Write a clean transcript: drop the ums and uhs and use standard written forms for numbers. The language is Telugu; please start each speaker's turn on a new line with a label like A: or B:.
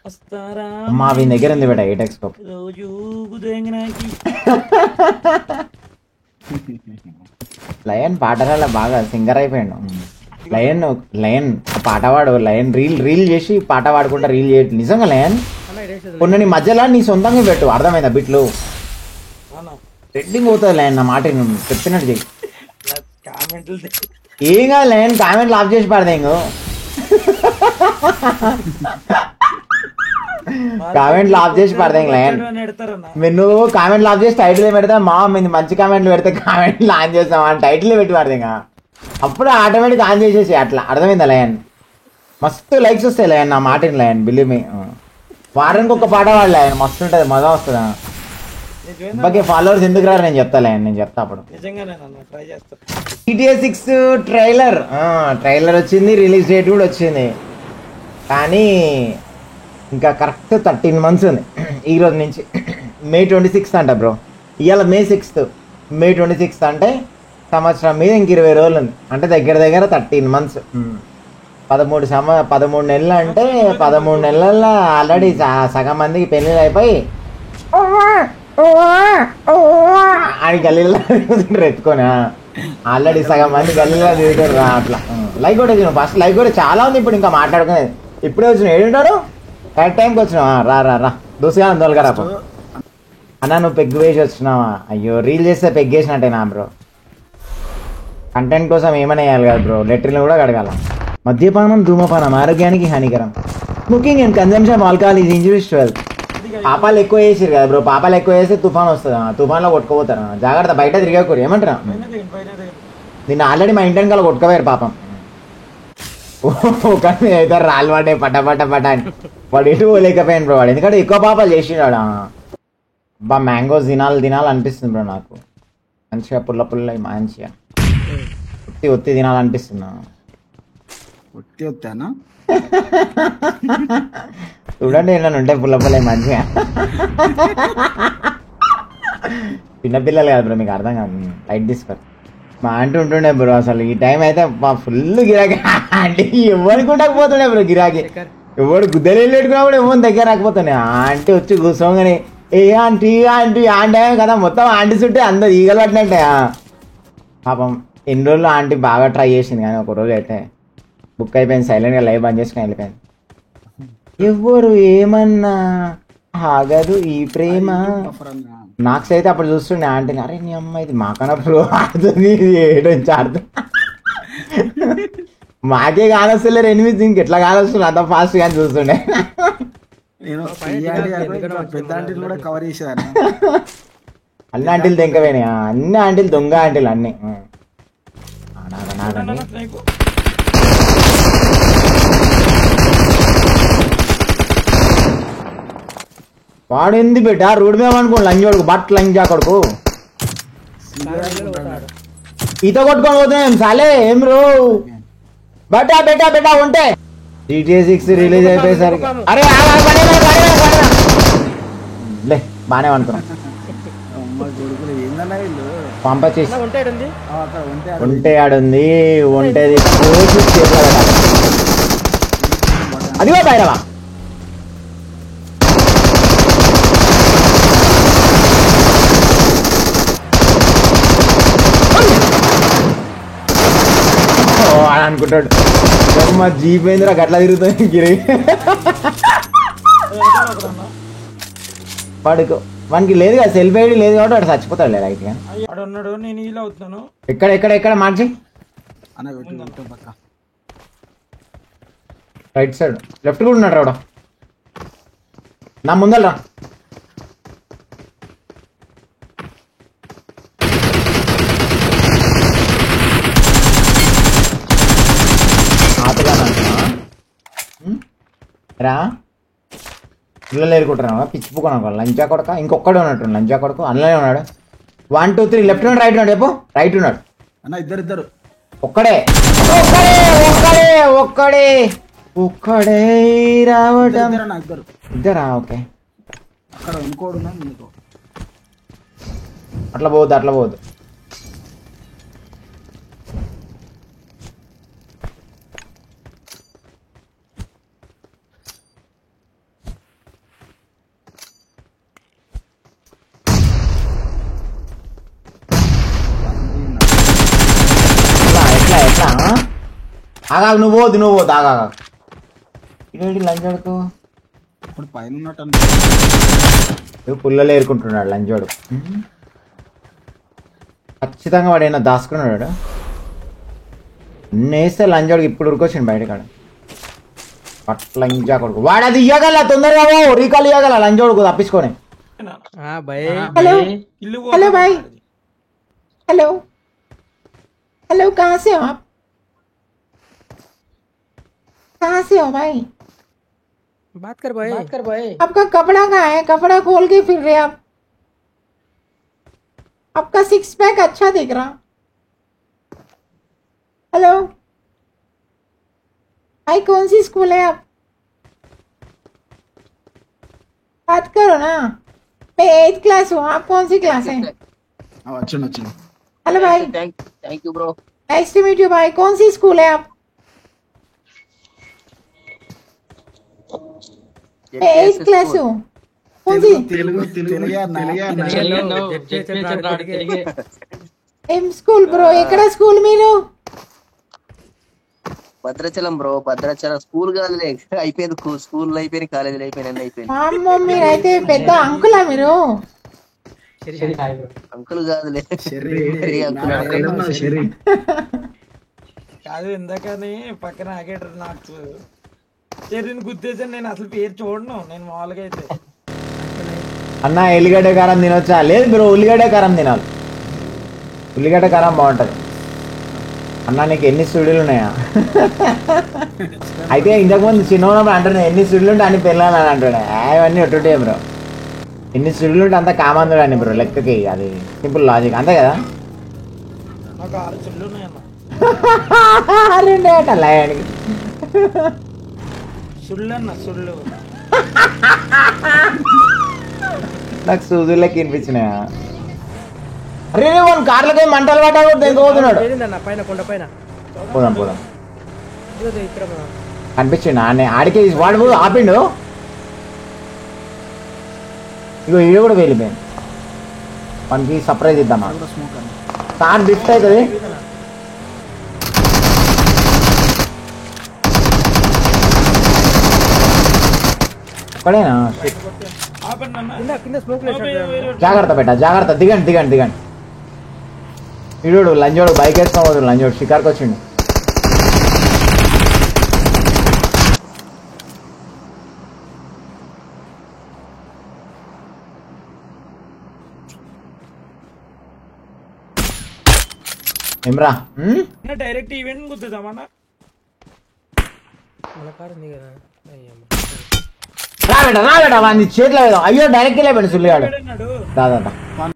A: వస్తారా
B: మా వీని దగ్గర ఉంది బేట ఎయిటెక్స్ స్కోప్.
A: రోజు గుదేంగనాకి
B: లయన్ పాటలలో బాగా సింగర్ అయిపోయాడు. లయన్ లయన్ పాట పాడు, లయన్ రీల్ చేసి పాట పాడుకుంటా రీల్ చేయట్లేదు నిజంగా. లయన్ కొన్ని నీ మధ్యలో నీ సొంతంగా పెట్టు, అర్థమైందా బిట్లు ట్రెండింగ్ అవుతుంది. లయన్ నా మాట చెప్పినట్టు చెయ్యి.
A: కామెంట్లు
B: ఏం కాదు లయన్, కామెంట్లు ఆఫ్ చేసి పడదా ఇంకో కామెంట్లు ఆఫ్ చేసి పడదా లయన్. మీరు నువ్వు కామెంట్లు ఆఫ్ చేసి టైటిల్ పెడతా, మా మీద మంచి కామెంట్లు పెడితే కామెంట్లు ఆన్ చేస్తాం అని టైటిల్ పెట్టి పడదా ఇంకా, అప్పుడు ఆటోమేటిక్ ఆన్ చేసేసి అట్లా, అర్థమైందా లయన్. మస్తు లైక్స్ వస్తాయి లయన్ నా మాటని లయన్, బిలీవ్ మీ. వారానికి ఒక పాట పాడు లయన్, మస్తు ఉంటుంది, మజా వస్తుందా. ఇప్పటికే ఫాలోవర్స్ ఎందుకు రారు నేను చెప్తా లయన్, నేను చెప్తా అప్పుడు. GTA 6 ట్రైలర్ వచ్చింది, రిలీజ్ డేట్ కూడా వచ్చింది, కానీ ఇంకా కరెక్ట్ 13 months ఉంది ఈ రోజు నుంచి. May 26th అంట బ్రో, ఇవాళ May 6th, May 26th అంటే సంవత్సరం మీద ఇంక 20 రోజులు ఉంది, అంటే దగ్గర దగ్గర 13 months. 13 నెలలు అంటే 13 నెలల్లో ఆల్రెడీ సగం మందికి పెళ్ళిళ్ళు అయిపోయి అని గల్లీలో ఎత్తుకొని ఆల్రెడీ సగం మంది గల్లీలో తిరుగుతారు అట్లా. లైక్ కూడా వచ్చినావు ఫస్ట్, లైక్ కూడా చాలా ఉంది ఇప్పుడు ఇంకా మాట్లాడుకునేది. ఇప్పుడే వచ్చినావు, ఏడుంటారు కరెక్ట్ టైంకి వచ్చినావా, రా రా రా దూసుగా తోలుగారా అన్న. నువ్వు పెగ్గు వేసి వచ్చినావా, అయ్యో రీల్ చేస్తే పెగ్గేసినట్టే నా బ్రో. కంటెంట్ కోసం ఏమైనా వేయాలి కదా బ్రో, లెటర్లు కూడా కడగాల. మద్యపానం ధూమపానం ఆరోగ్యానికి హానికరం. Smoking and consumption of alcohol is injurious to health. పాపాలు ఎక్కువ వేసారు కదా బ్రో, పాపాలు ఎక్కువ వేస్తే తుఫాన్ వస్తుంది, తుఫాన్లో కొట్టుకోపోతారు, జాగ్రత్త బయట తిరగకూడదు. ఏమంటారా నిన్ను ఆల్రెడీ మా ఇంటి వెనకాల కొట్టుకోపోయారు పాపం. కానీ అయితే రాళ్ళు పడ్డాయి పట్ట పట్ట పట్ట అని, వాడు ఎటు పోలేకపోయాను బ్రో వాడు, ఎందుకంటే ఎక్కువ పాపాలు చేసినాడు. బా మ్యాంగోస్ తినాలి అనిపిస్తుంది బ్రో నాకు, మంచిగా పుల్ల పుల్ల మంచిగా ఒత్తి తినాలనిపిస్తున్నా. చూడండి ఏమన్నా ఉంటే పుల్ల పుల్ల మంచిగా. చిన్నపిల్లలు కాదు బ్రో, మీకు అర్థం కాదు, లైట్ తీసుకోరు. మా ఆంటీ ఉంటుండే బ్రో, అసలు ఈ టైం అయితే మా ఫుల్ గిరాకీ. ఆంటీ ఎవరికి ఉండకపోతుండే బ్రో గిరాకీ, ఎవడు గుద్దలు పెట్టుకున్నా కూడా ఎవరి దగ్గర రాకపోతుండే. ఆంటీ వచ్చి కూర్చోగానే ఏ ఆంటీ ఆంటీ ఆంటీ కదా, మొత్తం ఆంటీ చుట్టే అందరు ఈగలు పట్టినట్టే. పాపం ఎన్ని రోజులు ఆంటీ బాగా ట్రై చేసింది, కానీ ఒక రోజు అయితే బుక్ అయిపోయింది, సైలెంట్గా లైవ్ బంద్ చేసుకుని వెళ్ళిపోయింది. ఎవరు ఏమన్నా ఆగదు ఈ ప్రేమ. నాకు అయితే అప్పుడు చూస్తుండే ఆంటీని, అరే నీ అమ్మ ఇది మాకన్నా ప్రో ఆడుతుంది, ఏడొచ్చి ఆడుతుంది. మాకే కానొస్తలేరు ఎనిమిది, ఇంకెట్లా కానొస్తుంది అంత ఫాస్ట్ గా చూస్తుండే. అన్ని ఆంటీలు తెంకపోయినాయి, అన్ని ఆంటీలు దొంగ ఆంటీలు అన్ని. వాడు ఎందు బిడ్డ రోడ్డు మీద అనుకోండి లంజోడుకు బట్ లంజా కొడుకు ఈత కొట్టుకొని పోతున్నాం సాలే ఏం రో బెటా బెటా బెటా ఉంటే. GTA 6 రిలీజ్ అయిపోయేసరికి అరే లే బానే అనుకున్నాం. పంపచేసి ఉంటే ఆడుంది ఉంటేది అదిగో బైరవా. అనుకుంటాడు మా జీప్ ఏందిరా గట్లా తిరుగుతుంది గిరి. వాడికి వానికి లేదు కదా సెల్ఫ్ ఐడి లేదు కాబట్టి వాడు చచ్చిపోతాడు లేదు అయితే. ఎక్కడ ఎక్కడ ఎక్కడ మార్చి రైట్ సైడ్ లెఫ్ట్ కూడా ఉన్నాడు రావడం నా ముందర రా. రా పిల్లలు ఏరుకుంటున్నావా పిచ్చిపోకున్నా లంచా కొడక ఇంకొక్కడే ఉన్నట్టు లంచా కొడుకు అందులోనే ఉన్నాడు. 1 2 3 లెఫ్ట్ ఉన్నాడు రైట్ ఉన్నాడు ఎప్పు రైట్ ఉన్నాడు
C: అన్న ఇద్దరు
B: ఒక్కడే ఒక్కడే ఒక్కడే ఒక్కడే ఒక్కడే రావడం ఇద్దరా ఓకే
C: అక్కడ ఇంకోడు
B: అట్లా పోవద్దు అట్లా పోవద్దు. ఆగా నువ్వు పోదు ఆగా ఇదేంటి లంచోడుకు
C: ఇప్పుడు పైన ఉన్నట్టు
B: పుల్లలు ఏరుకుంటున్నాడు లంచోడు. ఖచ్చితంగా వాడు ఏమన్నా దాచుకున్నాడు. నేస్తే లంచోడికి ఇప్పుడు ఉరికొచ్చిండు బయటకాడ పట్ల ఇంకా కొడుకు వాడు అది ఇవ్వగల తొందరగా రీకాల్ ఇవ్వగల లంచోడుకు తప్పించుకొని. హలో హలో భాయ్ हेलो हेलो कहाँ से हो आप? कहाँ से हो भाई?
D: बात कर भाई
B: आपका कपड़ा कहाँ है? कपड़ा खोल के फिर रहे आप. आपका सिक्स पैक अच्छा दिख रहा. हेलो भाई कौन सी स्कूल है आप? बात करो ना. मैं 8th क्लास हूँ. आप कौन सी क्लास है?
C: వచ్చిండు
B: हेलो भाई
E: thank you bro.
B: Nice to meet you भाई. कौन सी स्कूल है आप? मैं 8th क्लास हूँ. कौन सी?
C: Telugu
B: M school bro. ఎక్కడ స్కూల్ మీరు?
E: భద్రాచలం బ్రో. భద్రాచలం స్కూల్ కాదులే, అయిపోయింది స్కూల్ అయిపోయింది, కాలేజీలు అయిపోయింది, అన్ని అయిపోయింది.
B: అమ్మో మీరైతే పెద్ద అంకులా మీరు?
E: అంకుల్ కాదులే.
A: కాదు ఇందాకని పక్కన ఆగేటర్ నాకు చెర్రీని గుర్తేసాను. నేను అసలు పేరు చూడను నేను మామూలుగా అయితే.
B: అన్న ఎల్లిగడ్డ కారం తినొచ్చా? లేదు బ్రో ఉల్లిగడ్డ కారం తినాలి. ఉల్లిగడ్డ కారం బాగుంటుంది. అన్న నీకు ఎన్ని స్టూడియోలు ఉన్నాయా? అయితే ఇంతకుముందు చిన్నప్పుడు అంటున్నాయి ఎన్ని స్టూడియోలు ఉంటే అన్ని పెళ్ళాలని అని అంటున్నా. అవన్నీ ఒట్టుంటే బ్రో. ఎన్ని స్టూడియోలు ఉంటే అంత కామందుడు అని బ్రో లెక్కకి. అది సింపుల్ లాజిక్ అంతే కదా.
A: నాకు 6 చెల్లు ఉన్నాయన్న.
B: రెండే అట లయానికి
A: సుళ్ళన్న సుళ్ళు.
B: నాకు సూదులకి వినిపించినాయా? అరే వాళ్ళు కార్లకి మంటలు పట్టాడు పోతున్నాడు.
D: పైన కొండ పైన
B: పోదాం పోదాం
D: ఇక్కడ
B: కనిపించిండు ఆనే ఆడికి వాడు ఆపిండు. ఇగో ఇవి కూడా వెళ్ళిపోయింది. మనకి సర్ప్రైజ్ ఇద్దామా? కార్ డ్రిఫ్ట్ అవుతుంది. ఇక్కడేనా?
A: ఆపండి అన్న.
D: కింద స్మోక్
B: జాగ్రత్త పెట్ట జాగ్రత్త. దిగండి దిగండి దిగండి. ఇడు లంజోడు బైక్ వేసుకోవద్దు. లంజోడు షికార్కి వచ్చిండు. ఏమ్రా
A: డైరెక్ట్ ఈవెంట్ గుర్తుదామన్నా.
B: రాబెట రాబెట వాడిని చేతిలో వేద్దాం. అయ్యో డైరెక్ట్ వెళ్ళిపోయాడు సుల్లిగాడు.
A: అన్నాడు
B: దాదా